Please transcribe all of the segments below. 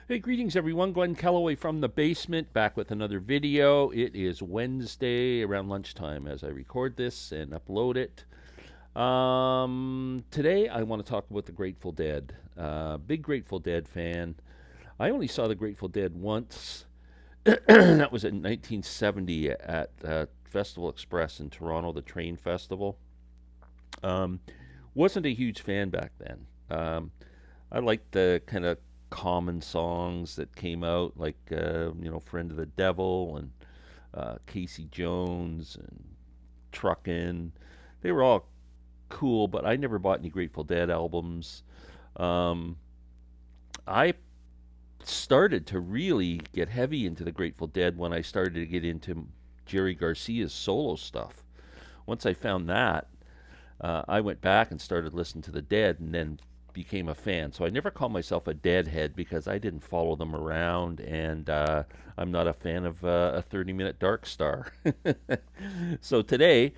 Hey, greetings everyone. Glenn Kellaway from the basement, back with another video. It is Wednesday around lunchtime as I record this and upload it. Today I want to talk about the Grateful Dead. Big Grateful Dead fan. I only saw the Grateful Dead once. That was in 1970 at Festival Express in Toronto, the train festival. Um, wasn't a huge fan back then. I liked the kind of common songs that came out, like "Friend of the Devil" and Casey Jones and Truckin'. They were all cool, but I never bought any Grateful Dead albums. Um, I started to really get heavy into the Grateful Dead when I started to get into Jerry Garcia's solo stuff. Once I found that, I went back and started listening to the Dead, and then became a fan. So I never call myself a Deadhead because I didn't follow them around, and I'm not a fan of a 30-minute Dark Star. So today,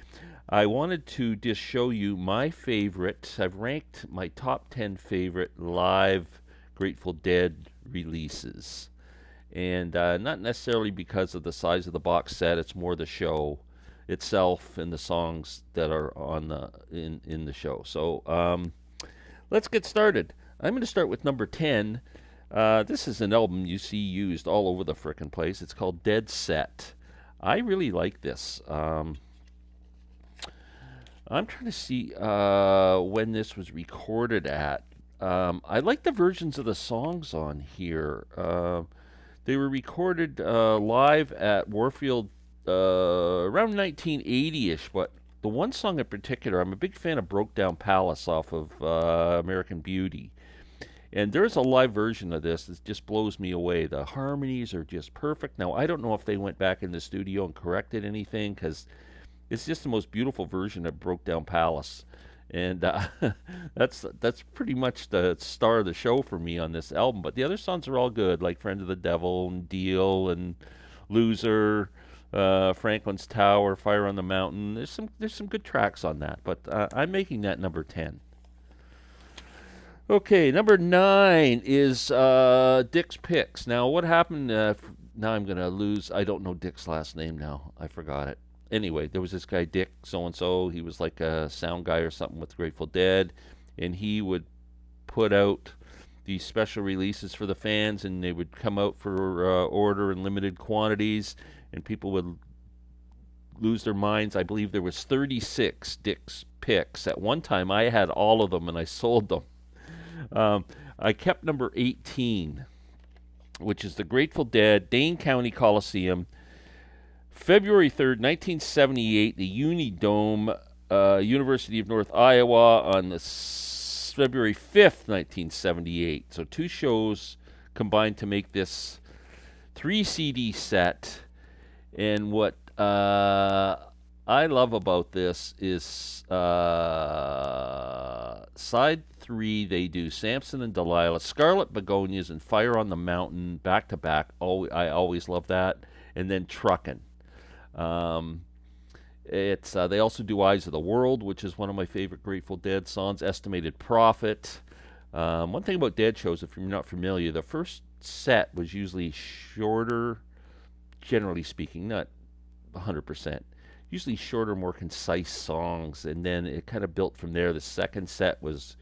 I wanted to just show you my favorite. I've ranked my top 10 favorite live Grateful Dead releases. And not necessarily because of the size of the box set, it's more the show itself and the songs that are on in the show. So let's get started. I'm going to start with number 10. This is an album you see used all over the frickin' place. It's called Dead Set. I really like this. I'm trying to see when this was recorded at. I like the versions of the songs on here. They were recorded live at Warfield around 1980-ish, but the one song in particular, I'm a big fan of Broke Down Palace off of American Beauty. And there's a live version of this that just blows me away. The harmonies are just perfect. Now, I don't know if they went back in the studio and corrected anything, because it's just the most beautiful version of Broke Down Palace. And that's pretty much the star of the show for me on this album. But the other songs are all good, like Friend of the Devil and Deal and Loser, Franklin's Tower, Fire on the Mountain. There's some good tracks on that, but I'm making that number 10. Okay, number 9 is Dick's Picks. Now, what happened? Now I'm gonna lose. I don't know Dick's last name now. I forgot it. Anyway, there was this guy Dick so and so. He was like a sound guy or something with Grateful Dead, and he would put out these special releases for the fans, and they would come out for order in limited quantities, and people would lose their minds. I believe there was 36 Dick's Picks. At one time, I had all of them, and I sold them. Um, I kept number 18, which is the Grateful Dead, Dane County Coliseum, February 3rd, 1978, the Unidome, University of North Iowa, on the February 5th, 1978. So two shows combined to make this 3 CD set. And what I love about this is side 3, they do Samson and Delilah, Scarlet Begonias, and Fire on the Mountain back to back. I always love that. And then Truckin'. Um, it's they also do Eyes of the World, which is one of my favorite Grateful Dead songs. Estimated Profit. One thing about Dead shows, if you're not familiar, the first set was usually shorter, generally speaking, not 100%. Usually shorter, more concise songs, and then it kind of built from there. The second set was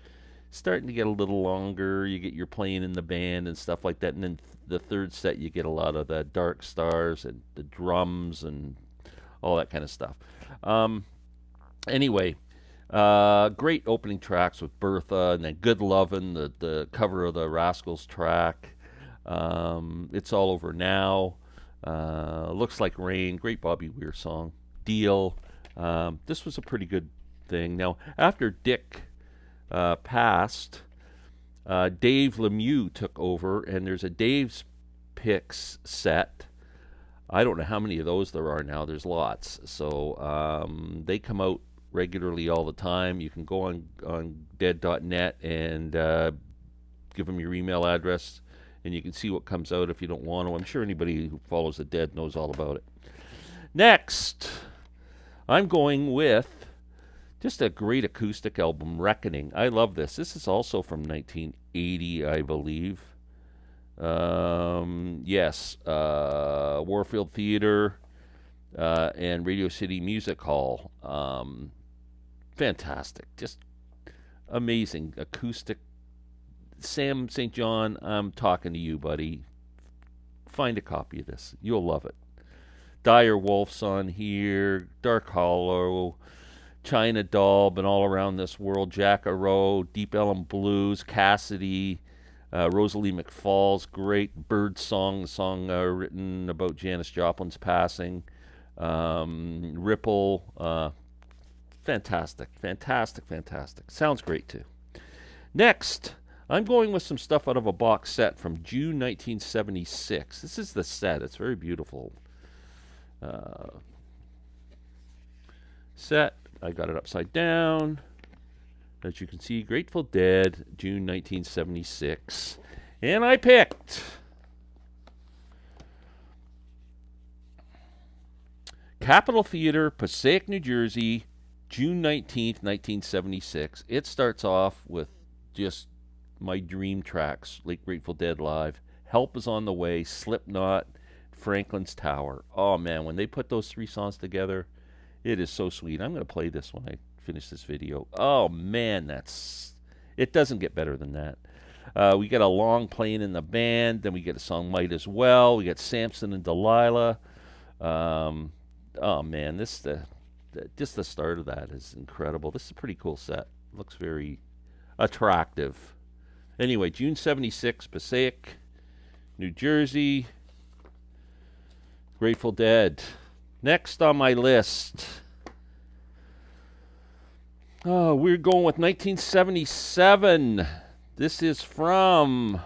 starting to get a little longer. You get your playing in the band and stuff like that, and then the third set you get a lot of the Dark Stars and the drums and all that kind of stuff. Um, anyway, great opening tracks with Bertha, and then Good Lovin', the cover of the Rascals track. It's All Over Now. Looks Like Rain, great Bobby Weir song. Deal. This was a pretty good thing. Now, after Dick passed, Dave Lemieux took over, and there's a Dave's Picks set. I don't know how many of those there are now. There's lots. So they come out regularly all the time. You can go on dead.net and give them your email address, and you can see what comes out if you don't want to. I'm sure anybody who follows the Dead knows all about it. Next, I'm going with just a great acoustic album, Reckoning. I love this. This is also from 1980, I believe. Yes, Warfield Theater and Radio City Music Hall. Fantastic, just amazing acoustic. Sam St. John, I'm talking to you, buddy. Find a copy of this. You'll love it. Dire Wolf's on here, Dark Hollow, China Doll, Been All Around This World, Jack-A-Row, Deep Ellum Blues, Cassidy, Rosalie McFall's great Bird Song, the song written about Janis Joplin's passing. Ripple, fantastic, fantastic, fantastic. Sounds great too. Next, I'm going with some stuff out of a box set from June 1976. This is the set. It's very beautiful. Set. I got it upside down. As you can see, Grateful Dead, June 1976. And I picked Capitol Theater, Passaic, New Jersey, June 19th, 1976. It starts off with just my dream tracks, like Grateful Dead Live. Help is on the Way, Slipknot, Franklin's Tower. Oh man, when they put those three songs together, it is so sweet. I'm going to play this when I finish this video. Oh man, it doesn't get better than that. We get a long playing in the band, then we get a song Might As Well. We get Samson and Delilah. Oh man, just the start of that is incredible. This is a pretty cool set. Looks very attractive. Anyway, June 76, Passaic, New Jersey, Grateful Dead. Next on my list, we're going with 1977. This is from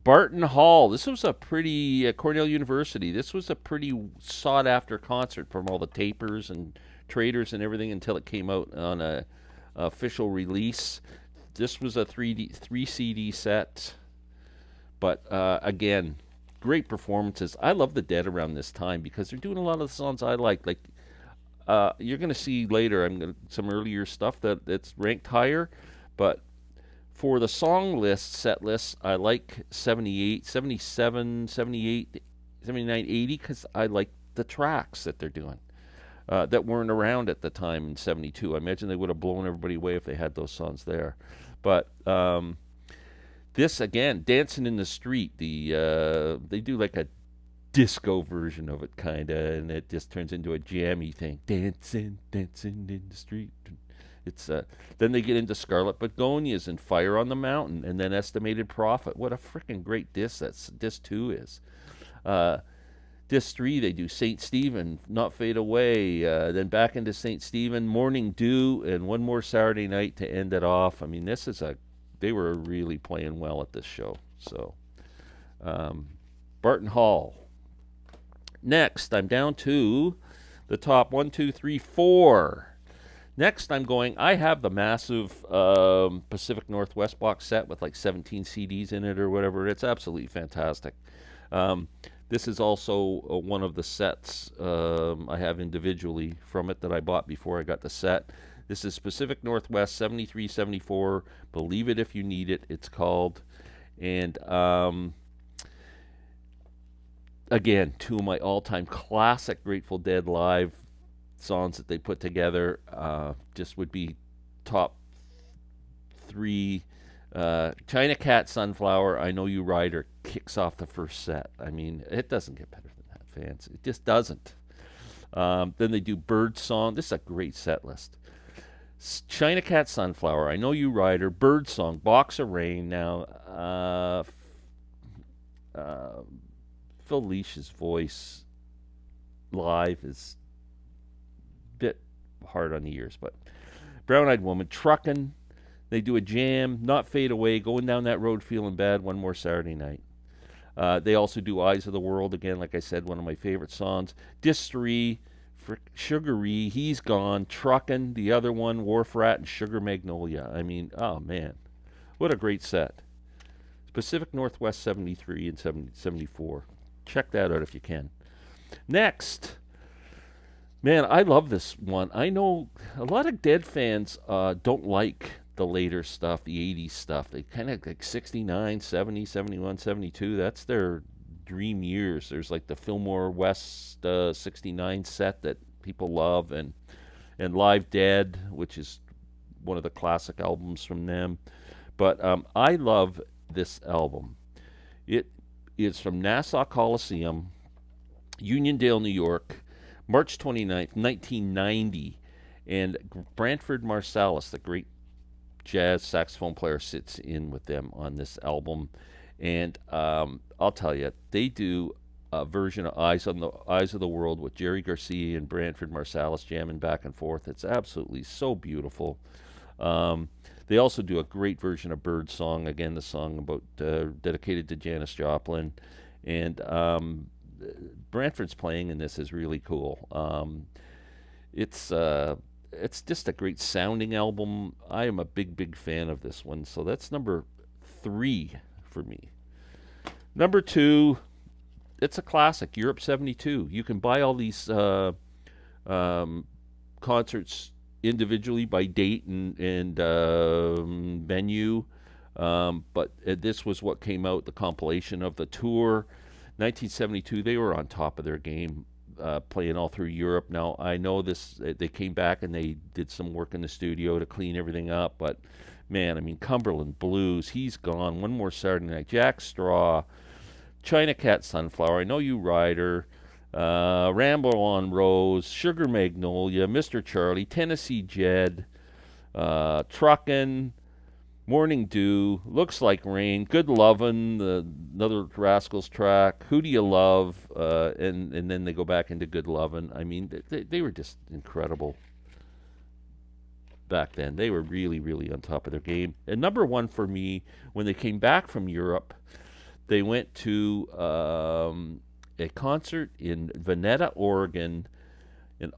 Barton Hall. This was a pretty, Cornell University, this was a pretty sought-after concert from all the tapers and traders and everything until it came out on a official release. This was a 3 CD set, but again, great performances. I love the Dead around this time because they're doing a lot of the songs I like. Like you're going to see later, some earlier stuff that's ranked higher, but for the song list, set list, I like 78, 77, 78, 79, 80 because I like the tracks that they're doing that weren't around at the time in 72. I imagine they would have blown everybody away if they had those songs there. But this, again, Dancing in the Street, they do like a disco version of it, kind of, and it just turns into a jammy thing. Dancing, dancing in the street. It's then they get into Scarlet Begonias and Fire on the Mountain, and then Estimated Profit. What a freaking great disc disc 2 is. Disc 3, they do St. Stephen, Not Fade Away, then back into St. Stephen, Morning Dew, and One More Saturday Night to end it off. I mean, they were really playing well at this show. So, Barton Hall. Next, I'm down to the top 1, 2, 3, 4. Next, I have the massive Pacific Northwest box set with like 17 CDs in it or whatever. It's absolutely fantastic. This is also one of the sets I have individually from it that I bought before I got the set. This is Pacific Northwest 73, 74. Believe It If You Need It, it's called. And again, two of my all-time classic Grateful Dead live songs that they put together just would be top 3. China Cat, Sunflower, I Know You Rider kicks off the first set. I mean, it doesn't get better than that, fans. It just doesn't. Then they do Bird Song. This is a great set list. China Cat, Sunflower, I Know You Rider, Bird Song, Box of Rain. Now, Phil Leish's voice live is bit hard on the ears, but Brown Eyed Woman, Truckin', they do a jam, Not Fade Away, Going Down That Road Feeling Bad, One More Saturday Night. They also do Eyes of the World, again, like I said, one of my favorite songs. Disc 3, Sugary, He's Gone, Truckin', the other one, Wharf Rat, and Sugar Magnolia. I mean, oh man, what a great set. Pacific Northwest 73 and 74. Check that out if you can. Next, man, I love this one. I know a lot of Dead fans don't like the later stuff, the 80s stuff. They kind of like 69, 70, 71, 72. That's their dream years. There's like the Fillmore West 69 set that people love, and Live Dead, which is one of the classic albums from them. But I love this album. It is from Nassau Coliseum, Uniondale, New York, March 29th, 1990. And Branford Marsalis, the great jazz saxophone player, sits in with them on this album. And I'll tell you, they do a version of Eyes of the World with Jerry Garcia and Branford Marsalis jamming back and forth. It's absolutely so beautiful. Um, they also do a great version of Bird Song, again, the song about dedicated to Janis Joplin. And Branford's playing in this is really cool. It's it's just a great sounding album. I am a big fan of this one. So that's number 3 for me. Number 2, it's a classic, Europe '72. You can buy all these um, concerts individually by date and venue. But this was what came out, the compilation of the tour. 1972, they were on top of their game, playing all through Europe. Now, I know this, they came back and they did some work in the studio to clean everything up, but man, I mean, Cumberland Blues, He's Gone, One More Saturday Night, Jack Straw, China Cat Sunflower, I Know You Rider, Ramble on Rose, Sugar Magnolia, Mr. Charlie, Tennessee Jed, Truckin', Morning Dew, Looks Like Rain, Good Lovin', another Rascals track, Who Do You Love, and then they go back into Good Lovin'. I mean, they were just incredible back then. They were really on top of their game. And number 1 for me, when they came back from Europe, they went to a concert in Vanetta, Oregon,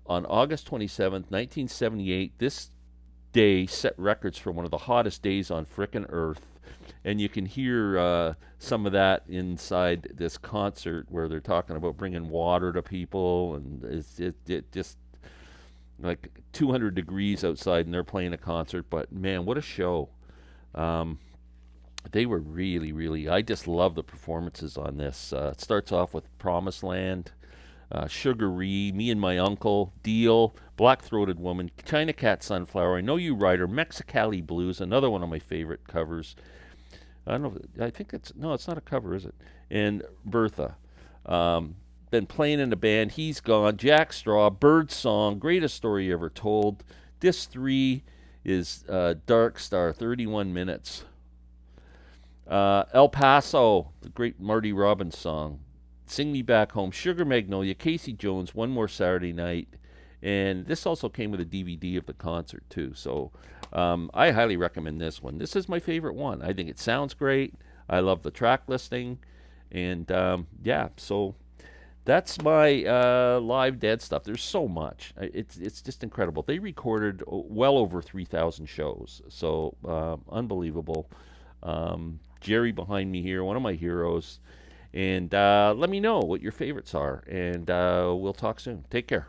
on August 27th, 1978. This day set records for one of the hottest days on frickin' Earth. And you can hear some of that inside this concert where they're talking about bringing water to people. And it just like 200 degrees outside and they're playing a concert. But man, what a show. Um, they were really, I just love the performances on this. It starts off with Promised Land, Sugaree, Me and My Uncle, Deal, Black Throated Woman, China Cat Sunflower, I Know You Rider, Mexicali Blues, another one of my favorite covers. I don't know, I think it's not a cover, is it? And Bertha. Been playing in the band, He's Gone, Jack Straw, Bird Song, Greatest Story Ever Told. Disc 3 is Dark Star, 31 minutes. El Paso, the great Marty Robbins song. Sing Me Back Home, Sugar Magnolia, Casey Jones, One More Saturday Night. And this also came with a DVD of the concert, too. So I highly recommend this one. This is my favorite one. I think it sounds great. I love the track listing. And yeah, so that's my Live Dead stuff. There's so much. It's just incredible. They recorded well over 3,000 shows. So unbelievable. Jerry behind me here, one of my heroes. And let me know what your favorites are. And we'll talk soon. Take care.